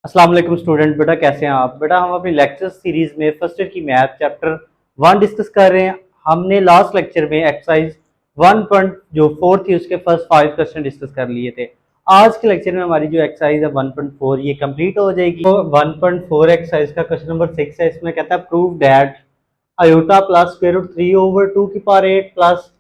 अस्सलाम वालेकुम स्टूडेंट। बेटा कैसे हैं आप? बेटा हम अपनी लेक्चर सीरीज में फर्स्ट ईयर की मैथ चैप्टर 1 डिस्कस कर रहे हैं। हमने लास्ट लेक्चर में एक्सरसाइज 1 पॉइंट जो 4 थी उसके फर्स्ट 5 क्वेश्चन डिस्कस कर लिए थे। आज के लेक्चर में हमारी जो एक्सरसाइज है 1.4 ये कंप्लीट हो जाएगी। तो 1.4 एक्सरसाइज का क्वेश्चन नंबर 6 है। इसमें कहता है prove that iota plus square root 3/2 की power 8 plus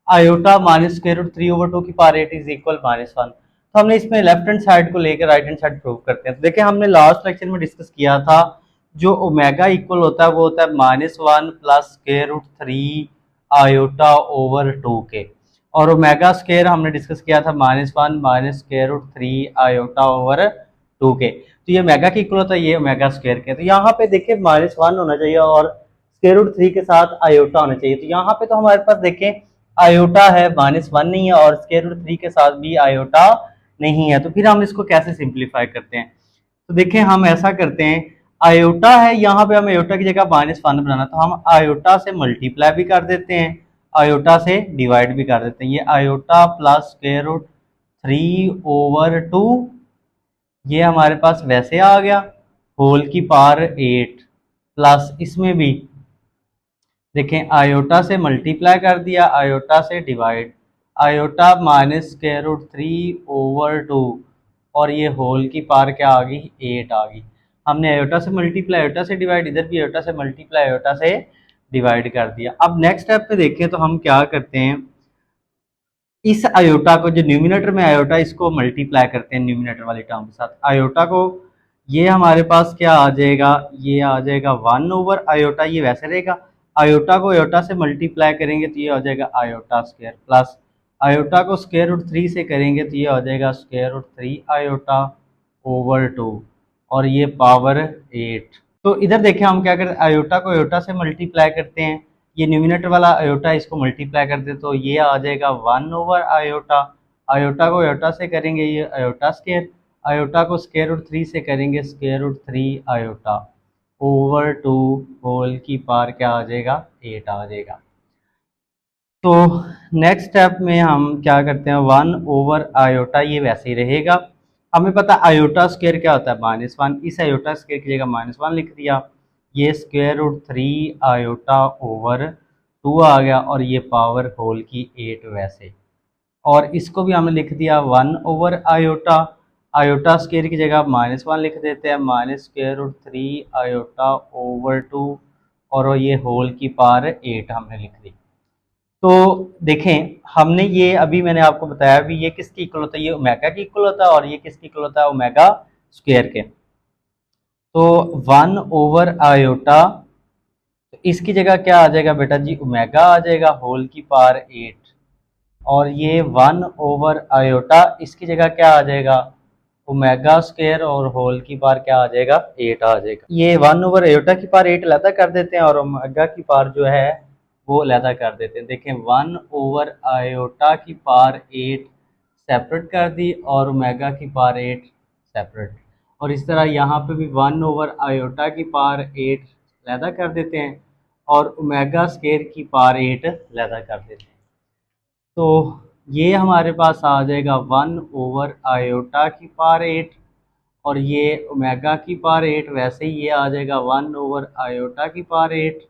iota minus square root 3/2 की पावर 8 इज इक्वल -1। तो हमने इसमें लेफ्ट हैंड साइड को लेकर राइट हैंड साइड प्रूव करते हैं। तो देखिए हमने लास्ट लेक्चर में डिस्कस किया था जो ओमेगा इक्वल होता है वो होता है -1 plus square root 3 iota over 2 के। और ओमेगा स्क्वायर हमने डिस्कस किया था -1 minus square root 3 iota over 2 के। तो ये ओमेगा की इक्वल होता है, ये ओमेगा स्क्वायर के। तो यहाँ पे देखिए -1 होना चाहिए और स्क्वायर रूट 3 के साथ आयोटा होना चाहिए। तो यहाँ पे तो हमारे पास देखें आयोटा है, -1 नहीं है और स्क्वायर रूट 3 के साथ भी आयोटा नहीं है। तो फिर हम इसको कैसे सिंप्लीफाई करते हैं? तो देखें हम ऐसा करते हैं, आयोटा है यहाँ पे, हम आयोटा की जगह -1 बनाना, तो हम आयोटा से मल्टीप्लाई भी कर देते हैं, आयोटा से डिवाइड भी कर देते हैं। ये आयोटा प्लस स्क्वायर रूट 3/2 ये हमारे पास वैसे आ गया, होल की पावर 8 प्लस इसमें भी देखें आयोटा से मल्टीप्लाई कर दिया, आयोटा से divide, iota minus square root 3/2 और ये होल की पावर क्या आ गई, 8 आ गई। हमने आयोटा से मल्टीप्लाई, आयोटा से डिवाइड, इधर भी आयोटा से मल्टीप्लाई, आयोटा से डिवाइड कर दिया। अब नेक्स्ट स्टेप पे देखें तो हम क्या करते हैं, इस आयोटा को जो न्यूमिनेटर में आयोटा इसको मल्टीप्लाई करते हैं न्यूमिनेटर वाली टर्म के साथ। आयोटा को ये हमारे पास क्या आ जाएगा, ये आ जाएगा 1/आयोटा, ये वैसे रहेगा। आयोटा को आयोटा से मल्टीप्लाई करेंगे तो ये हो जाएगा आयोटा स्क्वायर, प्लस आयोटा को स्क्वायर रूट 3 से करेंगे तो ये हो जाएगा स्क्वायर रूट 3 आयोटा ओवर 2 और ये पावर 8। तो इधर देखें हम क्या करते हैं, आयोटा को आयोटा से मल्टीप्लाई करते हैं, ये न्यूमिनेटर वाला आयोटा इसको मल्टीप्लाई करते हैं तो ये आ जाएगा 1/आयोटा। आयोटा को आयोटा से करेंगे ये आयोटा स्क्वायर, आयोटा को स्क्वायर रूट 3 से करेंगे square root 3 iota over 2 whole की पावर क्या आ जाएगा, 8 आ जाएगा। तो नेक्स्ट स्टेप में हम क्या करते हैं, 1/आयोटा ये वैसे ही रहेगा। हमें पता आयोटा स्क्वायर क्या होता है, -1, इस आयोटा स्क्वायर की जगह -1 लिख दिया, ये स्क्वायर रूट 3 आयोटा ओवर 2 आ गया और ये पावर होल की 8 वैसे, और इसको भी हमने लिख दिया 1/आयोटा, आयोटा स्क्वायर की जगह -1 लिख देते हैं, minus square root 3 iota over 2 और ये होल की पावर 8 हमने लिख दी। तो देखें हमने ये अभी मैंने आपको बताया भी ये किसकी इक्वल होता है, ये ओमेगा की इक्वल होता है और ये किसकी इक्वल होता है, ओमेगा स्क्वायर के। तो 1/आयोटा, तो इसकी जगह क्या आ जाएगा बेटा जी, ओमेगा आ जाएगा होल की पावर 8 और ये 1/आयोटा इसकी जगह क्या आ जाएगा, ओमेगा स्क्वायर और होल की पावर क्या आ जाएगा, 8 आ जाएगा। ये 1/आयोटा की पावर 8 अलहदा कर देते हैं और ओमेगा की पावर जो है वो अलहदा कर देते हैं। देखें 1/आयोटा की पावर 8 सेपरेट कर दी और ओमेगा की पावर 8 सेपरेट, और इस तरह यहाँ पे भी 1/आयोटा की पावर 8 अलहदा कर देते हैं और ओमेगा स्क्वायर की पावर 8 अलहदा कर देते हैं। तो ये हमारे पास आ जाएगा 1/आयोटा की पावर 8 और ये ओमेगा की पावर 8 वैसे ही ये आ जाएगा 1/आयोटा की पावर 8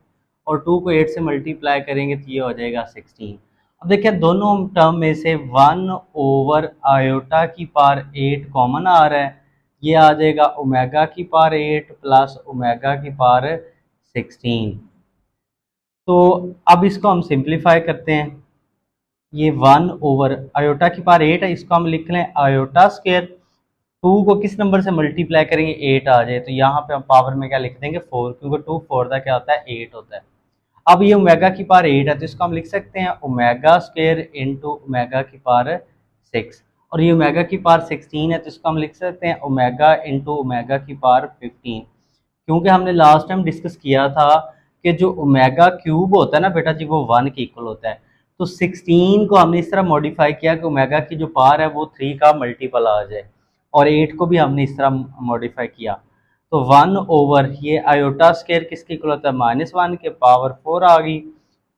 और 2 को 8 से मल्टीप्लाई करेंगे तो ये हो जाएगा 16। अब देखिए दोनों टर्म में से 1/आयोटा की पावर 8 कॉमन आ रहा है, ये आ जाएगा ओमेगा की पावर 8 प्लस ओमेगा की पावर 16। तो अब इसको हम सिंप्लीफाई करते हैं, ये 1/आयोटा की पावर 8 है, इसको हम लिख लें आयोटा स्क्वायर, 2 को किस नंबर से मल्टीप्लाई करेंगे, 8 आ जाए तो यहाँ पे हम पावर में क्या लिख देंगे 4, क्योंकि 2 4 का क्या होता है 8 होता है। अब ये ओमेगा की पावर 8 है तो इसको हम लिख सकते हैं ओमेगा स्क्वायर इंटू ओमेगा की पावर 6, और ये ओमेगा की पावर 16 है तो इसको हम लिख सकते हैं ओमेगा इंटू ओमेगा की पावर 15, क्योंकि हमने लास्ट टाइम डिस्कस किया था कि जो ओमेगा क्यूब होता है ना बेटा जी वो 1 के इक्वल होता है। तो 16 को हमने इस तरह मॉडिफाई किया कि ओमेगा की जो पावर है वो 3 का मल्टीपल आ जाए, और 8 को भी हमने इस तरह मॉडिफाई किया। तो 1 ये आयोटा स्क्वायर किसके इक्वल होता है, -1 के, पावर 4 आ गई।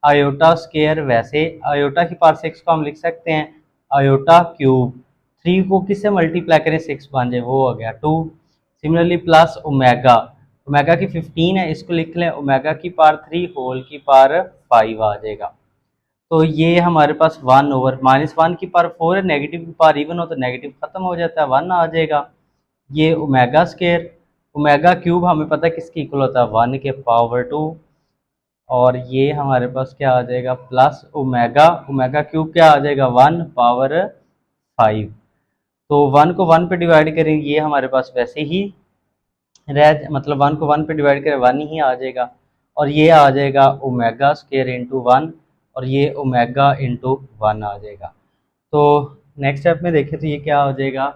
आयोटा स्क्वायर वैसे आयोटा की पावर 6 को हम लिख सकते हैं आयोटा क्यूब, 3 को किससे मल्टीप्लाई करें 6 बन जाए वो हो गया 2, सिमिलरली प्लस ओमेगा, ओमेगा की 15 है, इसको लिख लें ओमेगा की पावर 3 होल की पावर 5 आ जाएगा। तो ये हमारे पास 1 ओवर -1 की पावर 4 है, नेगेटिव की पावर इवन हो तो नेगेटिव खत्म हो जाता है, 1 आ जाएगा। ये ओमेगा स्केयर, ओमेगा क्यूब हमें पता है किसकी इक्वल होता है, 1 के पावर 2। और ये हमारे पास क्या आ जाएगा, प्लस ओमेगा, ओमेगा क्यूब क्या आ जाएगा, 1 पावर 5। तो 1 को 1 पे डिवाइड करेंगे, ये हमारे पास वैसे ही मतलब 1 को 1 पे डिवाइड करें 1 ही आ जाएगा। और ये आ जाएगा ओमेगा स्केयर इंटू 1, और ये ओमेगा इंटू 1 आ जाएगा। तो नेक्स्ट स्टेप में देखें तो ये क्या हो जाएगा,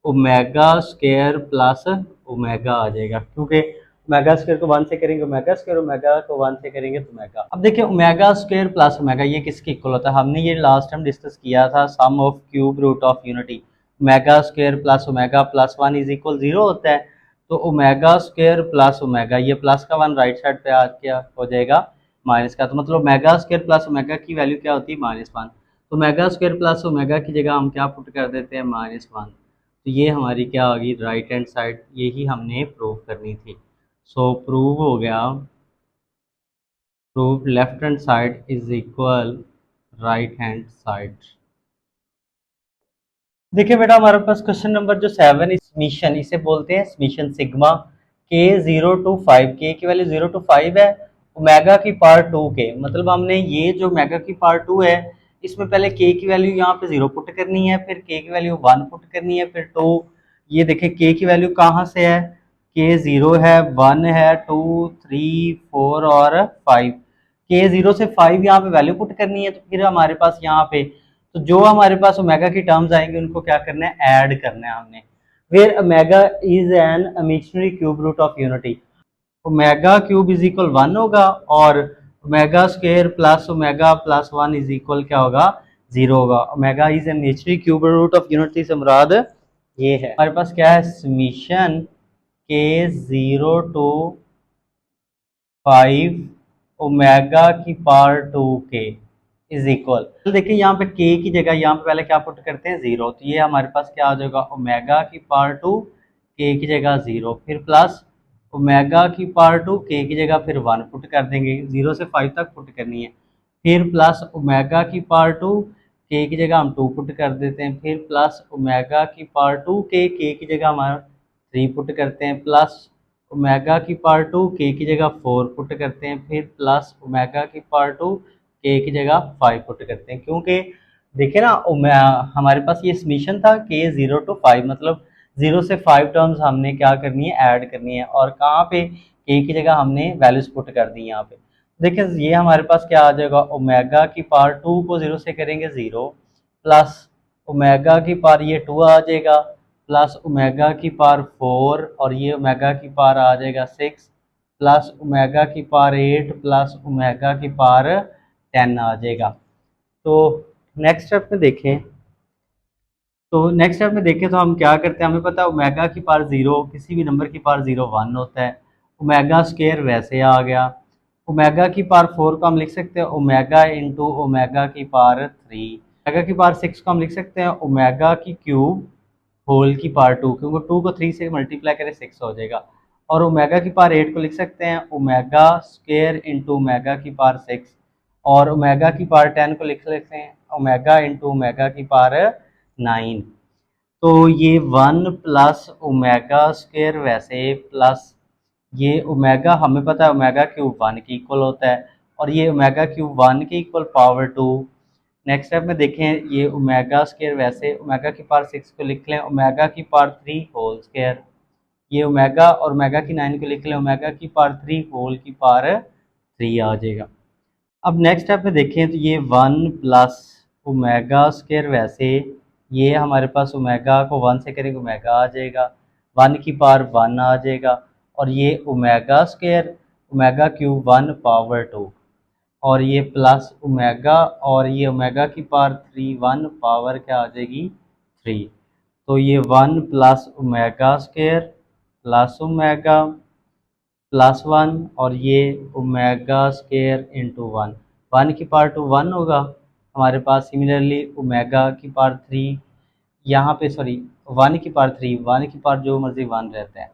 ओमेगा स्केयर प्लस ओमेगा आ जाएगा, क्योंकि ओमेगा स्केयर को 1 से करेंगे ओमेगा स्केयर, ओमेगा को 1 से करेंगे तो ओमेगा। अब देखिए ओमेगा स्केयर प्लस ओमेगा ये किसके इक्वल होता है, हमने ये लास्ट टाइम डिस्कस किया था, sum of cube root of unity. Omega square plus omega plus 1 is equal 0 होता है। तो ओमेगा स्केयर प्लस ओमेगा, ये प्लस का 1 राइट साइड पे आ क्या हो जाएगा, माइनस का, तो मतलब ओमेगा स्केयर प्लस ओमेगा की वैल्यू क्या होती है, -1। तो ओमेगा स्केयर प्लस ओमेगा की जगह हम क्या पुट कर देते हैं, -1। तो ये हमारी क्या आ गई राइट हैंड साइड, यही हमने प्रूव करनी थी। सो प्रूव हो गया, prove left hand side is equal right hand side. देखिए बेटा हमारे पास क्वेश्चन नंबर जो 7 समीशन, इसे बोलते हैं समीशन सिग्मा के 0 to 5, के की वैल्यू 0 to 5 है, ओमेगा की पावर 2 के, मतलब हमने ये जो ओमेगा की पावर 2 है इसमें पहले के की वैल्यू यहाँ पे 0 पुट करनी है, फिर के की वैल्यू 1 पुट करनी है, फिर 2। ये देखें के की वैल्यू कहाँ से है, के 0 है, 1 है, 2, 3, 4 और 5। के 0 से 5 यहाँ पे वैल्यू पुट करनी है, तो फिर हमारे पास यहाँ पे तो जो हमारे पास ओमेगा की टर्म्स आएंगे उनको क्या करना है, ऐड करना है हमने। Where omega is an imaginary cube root of unity, omega cube is equal 1 होगा, और omega square plus omega plus 1 is equal क्या होगा, 0 होगा। Omega is an imaginary cube root of unity से मुराद ये है। हमारे पास क्या है, समीशन के 0 to 5 ओमेगा की पावर 2 के इज इक्वल, देखिए यहाँ पे के की जगह यहाँ पे पहले क्या पुट करते हैं, 0। तो ये हमारे पास क्या आ जाएगा, ओमेगा की पावर 2 के की जगह 0, फिर प्लस ओमेगा की पावर 2 के की जगह फिर 1 पुट कर देंगे, 0 से 5 तक पुट करनी है, फिर प्लस ओमेगा की पावर 2 के की जगह हम 2 पुट कर देते हैं, फिर प्लस ओमेगा की पावर 2 के की जगह हमारा 3 पुट करते हैं, प्लस ओमेगा की पावर 2 के की जगह 4 पुट करते हैं, फिर प्लस ओमेगा की पावर 2 के की जगह 5 पुट करते हैं, क्योंकि देखिए ना हमारे पास ये समीशन था के 0 to 5, मतलब 0 से 5 टर्म्स हमने क्या करनी है, ऐड करनी है, और कहाँ पे के की जगह हमने वैल्यूज पुट कर दी यहाँ पे। देखिए ये हमारे पास क्या आ जाएगा, ओमेगा की पावर 2 को 0 से करेंगे 0, प्लस ओमेगा की पावर ये 2 आ जाएगा, प्लस ओमेगा की पावर 4, और ये ओमेगा की पावर आ जाएगा 6, प्लस ओमेगा की पावर 8, प्लस ओमेगा की पावर 10 आ जाएगा। तो नेक्स्ट स्टेप में देखें, तो हम क्या करते हैं, हमें पता है ओमेगा की पावर 0, किसी भी नंबर की पावर 0 1 होता है। ओमेगा स्केयर वैसे आ गया, ओमेगा की पावर 4 को हम लिख सकते हैं ओमेगा इंटू ओमेगा की पावर 3, ओमेगा की पावर 6 को हम लिख सकते हैं ओमेगा की क्यूब होल की पावर 2, क्योंकि 2 को 3 से मल्टीप्लाई करें 6 हो जाएगा। और ओमेगा की पावर 8 को लिख सकते हैं ओमेगा स्केयर इंटू ओमेगा की पावर 6, और ओमेगा की पावर 10 को लिख लेते हैं ओमेगा इंटू ओमेगा की पावर 9। तो ये 1 प्लस ओमेगा स्केयर वैसे, प्लस ये ओमेगा हमें पता है ओमेगा क्यूब 1 के इक्वल होता है, और ये ओमेगा क्यूब 1 के इक्वल पावर 2। नेक्स्ट स्टेप में देखें, ये ओमेगा स्केयर वैसे, ओमेगा की पावर 6 को लिख लें ओमेगा की पावर 3 होल स्केयर, ये ओमेगा और ओमेगा की 9 को लिख लें ओमेगा की पावर 3 होल की पावर 3 आ जाएगा। अब नेक्स्ट स्टेप में देखें तो ये 1 प्लस ओमेगा स्केयर वैसे, ये हमारे पास ओमेगा को 1 से करेंगे ओमेगा आ जाएगा, 1 की पावर 1 आ जाएगा, और ये omega square omega cube 1 power 2, और ये प्लस ओमेगा और ये ओमेगा की पावर 3 1 पावर क्या आ जाएगी 3। तो ये 1 plus omega square plus omega plus 1, और ये ओमेगा स्केयर इंटू 1, 1 की पावर 2 1 होगा हमारे पास। सिमिलरली ओमेगा की पावर 3 यहाँ पे, सॉरी 1 की पावर 3, 1 की पावर जो मर्जी 1 रहता है,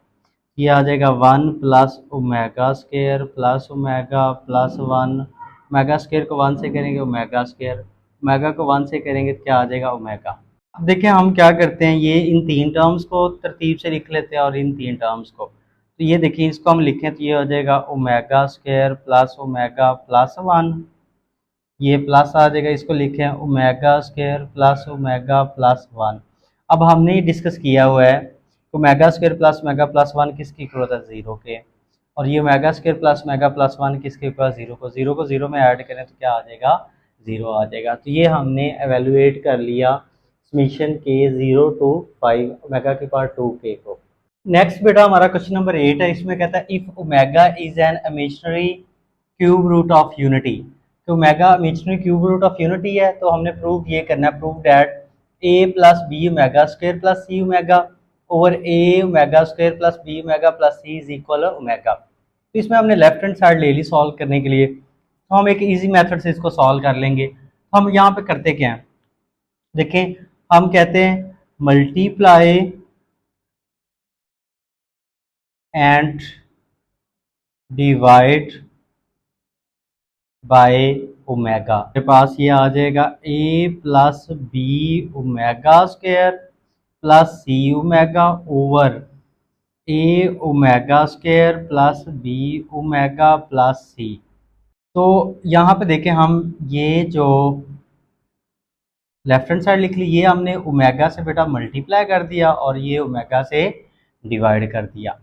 ये आ जाएगा 1 plus omega square plus omega plus 1। Omega square को 1 से करेंगे ओमेगा स्केयर, ओमेगा को 1 से करेंगे तो क्या आ जाएगा ओमेगा। अब देखिए हम क्या करते हैं, ये इन तीन टर्म्स को तरतीब से लिख लेते हैं और इन तीन टर्म्स को, तो ये देखिए इसको हम लिखें तो ये हो जाएगा omega square plus omega plus 1, ये प्लस आ जाएगा, इसको लिखें omega square plus omega plus 1। अब हमने ये डिस्कस किया हुआ है omega square plus omega plus 1 किसकी इक्वल होता है 0 के, और ये omega square plus omega plus 1 किसके इक्वल 0 को, 0 को 0 में ऐड करें तो क्या आ जाएगा 0 आ जाएगा। तो ये हमने एवेलुएट कर लिया समीशन के 0 to 5 ओमेगा की पावर 2 के को। नेक्स्ट बेटा हमारा क्वेश्चन नंबर 8 है, इसमें कहता है if omega is an imaginary cube root of unity, तो omega imaginary cube root of unity है, तो हमने प्रूव ये करना है, prove that a plus B omega square plus C omega over a omega square plus B omega plus C is equal omega. तो इसमें हमने लेफ्ट हैंड साइड ले ली सॉल्व करने के लिए, तो हम एक इजी मेथड से इसको सॉल्व कर लेंगे। तो हम यहाँ पे करते क्या हैं, देखें हम कहते हैं multiply and divide by omega, मेरे पास ये आ जाएगा a plus B omega square plus C omega over a omega square plus B omega plus C. तो यहाँ पे देखें हम ये जो लेफ्ट हैंड साइड लिख ली, ये हमने ओमेगा से बेटा मल्टीप्लाई कर दिया और ये ओमेगा से डिवाइड कर दिया।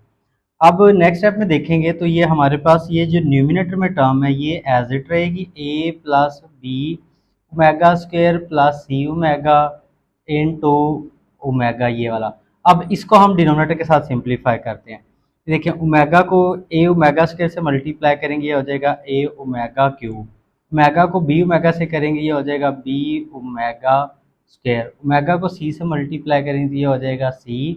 अब नेक्स्ट स्टेप में देखेंगे तो ये हमारे पास ये जो न्यूमिनेटर में टर्म है ये एज इट रहेगी a plus B omega square plus C omega into omega, ये वाला। अब इसको हम डिनोमिनेटर के साथ सिंप्लीफाई करते हैं, देखिए ओमेगा को a ओमेगा स्क्वायर से मल्टीप्लाई करेंगे ये हो जाएगा a ओमेगा क्यूब, ओमेगा को b ओमेगा से करेंगे ये हो जाएगा b ओमेगा स्क्वायर, ओमेगा को c से मल्टीप्लाई करेंगे तो ये हो जाएगा c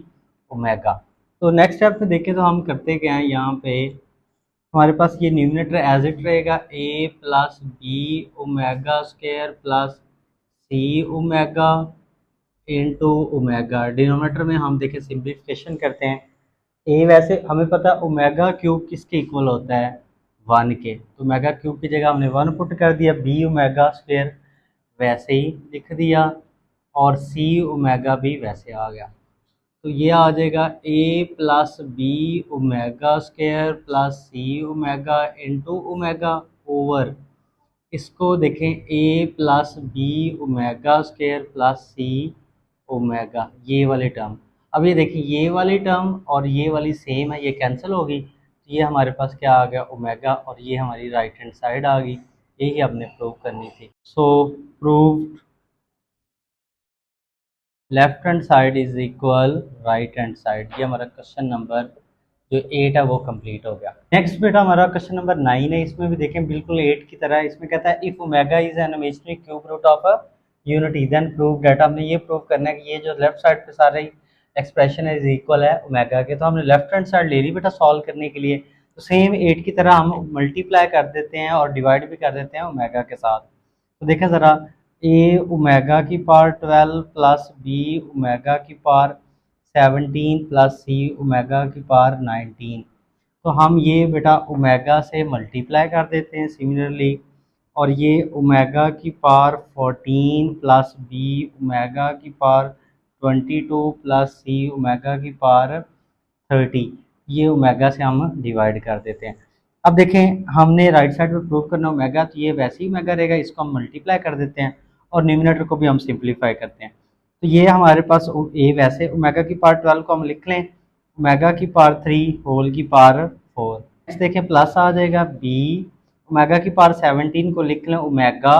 ओमेगा। तो नेक्स्ट स्टेप में देखें तो हम करते क्या हैं, यहाँ पे हमारे पास ये न्यूमिनेटर एज इट रहेगा a plus B omega square plus C omega into omega. Denominator में हम देखें सिंप्लीफिकेशन करते हैं, a वैसे हमें पता है ओमेगा क्यूब किसके इक्वल होता है 1 के, तो ओमेगा क्यूब की जगह हमने 1 पुट कर दिया, b ओमेगा स्क्वायर वैसे ही लिख दिया और c ओमेगा भी वैसे आ गया। तो ये आ जाएगा a plus B omega square plus C omega into omega over, इसको देखें a plus B omega square plus C omega, ये वाली टर्म। अब ये देखिए ये वाली टर्म और ये वाली सेम है, ये कैंसिल होगी, तो ये हमारे पास क्या आ गया ओमेगा और ये हमारी राइट हैंड साइड आ गई, यही हमने प्रूव करनी थी। So proved left hand side is equal right hand side, ये हमारा क्वेश्चन नंबर जो 8 है वो कंप्लीट हो गया। नेक्स्ट बेटा हमारा क्वेश्चन नंबर 9 है, इसमें भी देखें बिल्कुल 8 की तरह, इसमें कहता है if omega is an imaginary cube root of a unity then prove that. हमने ये प्रूव करना है कि ये जो लेफ्ट साइड पे सारे एक्सप्रेशन है इज इक्वल है ओमेगा के, तो हमने लेफ्ट हैंड साइड ले ली बेटा सॉल्व करने के लिए, तो सेम 8 की तरह हम मल्टीप्लाई कर देते हैं और डिवाइड भी कर देते हैं ओमेगा के साथ। तो देखें ज़रा a ओमेगा की पावर 12 प्लस b ओमेगा की पावर 17 प्लस c ओमेगा की पावर 19, तो हम ये बेटा ओमेगा से मल्टीप्लाई कर देते हैं सिमिलरली, और ये ओमेगा की पावर 14 प्लस b ओमेगा की पावर 22 प्लस c ओमेगा की पावर 30, ये ओमेगा से हम डिवाइड कर देते हैं। अब देखें हमने राइट साइड पे प्रूव करना ओमेगा, तो ये वैसे ही ओमेगा रहेगा, इसको हम मल्टीप्लाई कर देते हैं और न्यूमिनेटर को भी हम सिंप्लीफाई करते हैं। तो ये हमारे पास ए वैसे ओमेगा की पावर 12 को हम लिख लें ओमेगा की पावर 3 होल की पावर 4। नेक्स्ट देखें प्लस आ जाएगा बी ओमेगा की पावर 17 को लिख लें ओमेगा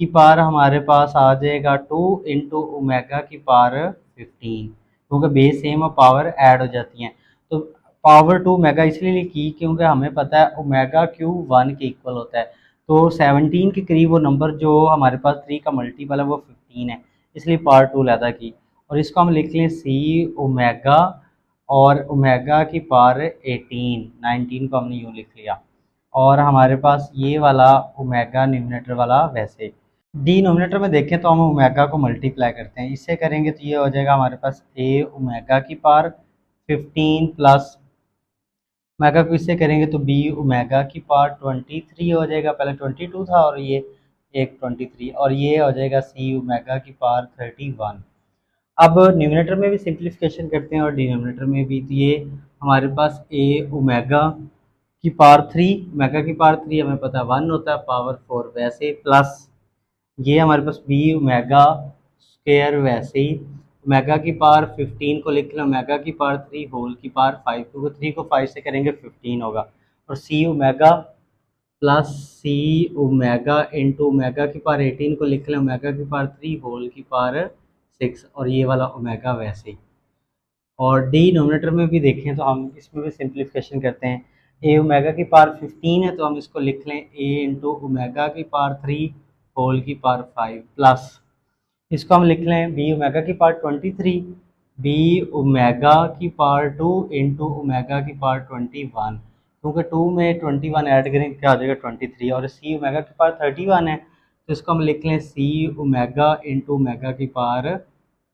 की पावर हमारे पास आ जाएगा 2 इंटू ओमेगा की पावर 15, क्योंकि बेस सेम और पावर ऐड हो जाती हैं। तो पावर 2 ओमेगा इसलिए लिखी क्योंकि हमें पता है ओमेगा क्यूब 1 के इक्वल होता है, तो 17 के करीब वो नंबर जो हमारे पास 3 का मल्टीपल है वो 15 है, इसलिए पावर 2 लैदा की, और इसको हम लिख लें सी ओमेगा और ओमेगा की पावर 18, 19 को हमने यूँ लिख लिया, और हमारे पास ये वाला ओमेगा न्यूमिनेटर वाला वैसे। डिनोमिनेटर में देखें तो हम ओमेगा को मल्टीप्लाई करते हैं, इससे करेंगे तो ये हो जाएगा हमारे पास ए ओमेगा की पावर 15 प्लस ओमेगा को इससे करेंगे तो बी ओमेगा की पावर 23 हो जाएगा, पहले 22 था और ये एक 23, और ये हो जाएगा सी ओमेगा की पावर 31। अब न्यूमिनेटर में भी सिंप्लीफिकेशन करते हैं और डिनोमिनेटर में भी, तो ये हमारे पास ए ओमेगा की पावर 3, ओमेगा की पावर 3 हमें पता है 1 होता है, पावर 4 वैसे, प्लस ये हमारे पास बी ओमेगा स्क्वायर वैसे ही, ओमेगा की पावर 15 को लिख लें ओमेगा की पावर 3 होल की पावर 5, क्योंकि 3 को 5 से करेंगे 15 होगा, और सी ओमेगा प्लस सी ओमेगा इंटू ओमेगा की पावर 18 को लिख लें ओमेगा की पावर 3 होल की पावर 6, और ये वाला ओमेगा वैसे ही। और डिनोमिनेटर में भी देखें तो हम इसमें भी सिंप्लीफिकेशन करते हैं, ए ओमेगा की पावर 15 है तो हम इसको लिख लें ए इंटू ओमेगा की पावर 3 होल की पावर 5, प्लस इसको हम लिख लें बी ओमेगा की पावर 23, बी ओमेगा की पावर 2 इंटू ओमेगा की पावर 21, क्योंकि 2 में 21 ऐड करेंगे क्या आ जाएगा 23, और सी ओमेगा की पावर 31 है तो इसको हम लिख लें सी ओमेगा इंटू ओमेगा की पावर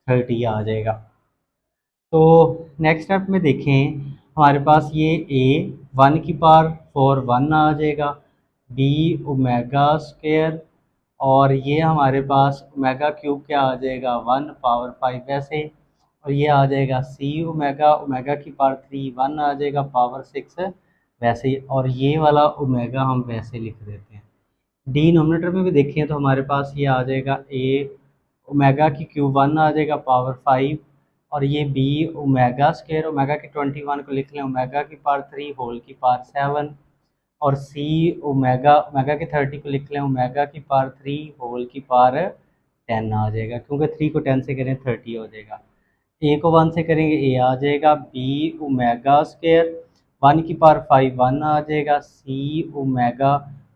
30 आ जाएगा। तो नेक्स्ट स्टेप में देखें हमारे पास ये ए 1 की पावर 4 1 आ जाएगा, बी ओमेगा स्क्वायर, और ये हमारे पास ओमेगा क्यूब क्या आ जाएगा 1 पावर 5 वैसे, और ये आ जाएगा सी ओमेगा, ओमेगा की पावर 3 1 आ जाएगा पावर 6 वैसे ही, और ये वाला ओमेगा हम वैसे लिख देते हैं। डिनोमिनेटर में भी देखें तो हमारे पास ये आ जाएगा ए ओमेगा की क्यूब 1 आ जाएगा पावर 5, और ये बी ओमेगा स्क्वायर, ओमेगा की 21 को लिख लें ओमेगा की पावर 3 होल की पावर 7, और सी ओमेगा, ओमेगा की 30 को लिख लें ओमेगा की पावर 3 होल की पावर 10 आ जाएगा, क्योंकि 3 को 10 से करें 30 हो जाएगा। ए को 1 से करेंगे ए आ जाएगा, बी ओमेगा स्क्वायर 1 की पावर 5 1 आ जाएगा, सी ओमेगा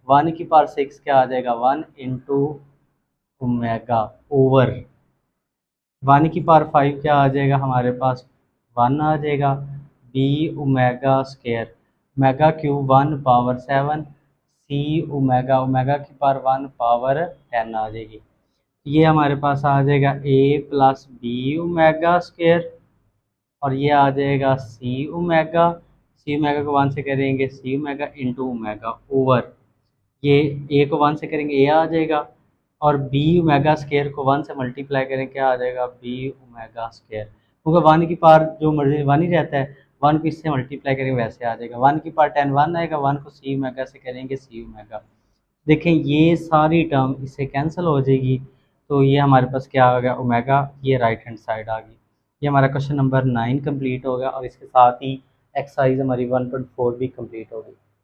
1 की पावर 6 क्या आ जाएगा 1 इंटू ओमेगा ओवर 1 की पावर 5 क्या आ जाएगा हमारे पास 1 आ जाएगा, b omega square omega cube 1 power 7, c omega, omega की पावर 1 पावर 10 आ जाएगी। ये हमारे पास आ जाएगा a plus B omega square, और ये आ जाएगा सी ओमेगा को 1 से करेंगे सी ओमेगा इंटू ओमेगा ओवर, ये ए को 1 से करेंगे ए आ जाएगा, और बी ओमेगा स्क्वायर को 1 से मल्टीप्लाई करें क्या आ जाएगा बी ओमेगा स्क्वायर, क्योंकि 1 की पावर जो मर्जी 1 ही रहता है, 1 को इससे मल्टीप्लाई करेंगे वैसे आ जाएगा, 1 की पावर 10 1 आएगा, 1 को सी ओमेगा से करेंगे सी ओमेगा। देखें ये सारी टर्म इससे कैंसिल हो जाएगी, तो ये हमारे पास क्या आ गया ओमेगा, ये राइट हैंड साइड आ गई। ये हमारा क्वेश्चन नंबर 9 कंप्लीट होगा, और इसके साथ ही एक्सरसाइज हमारी 1.4 भी कंप्लीट होगी।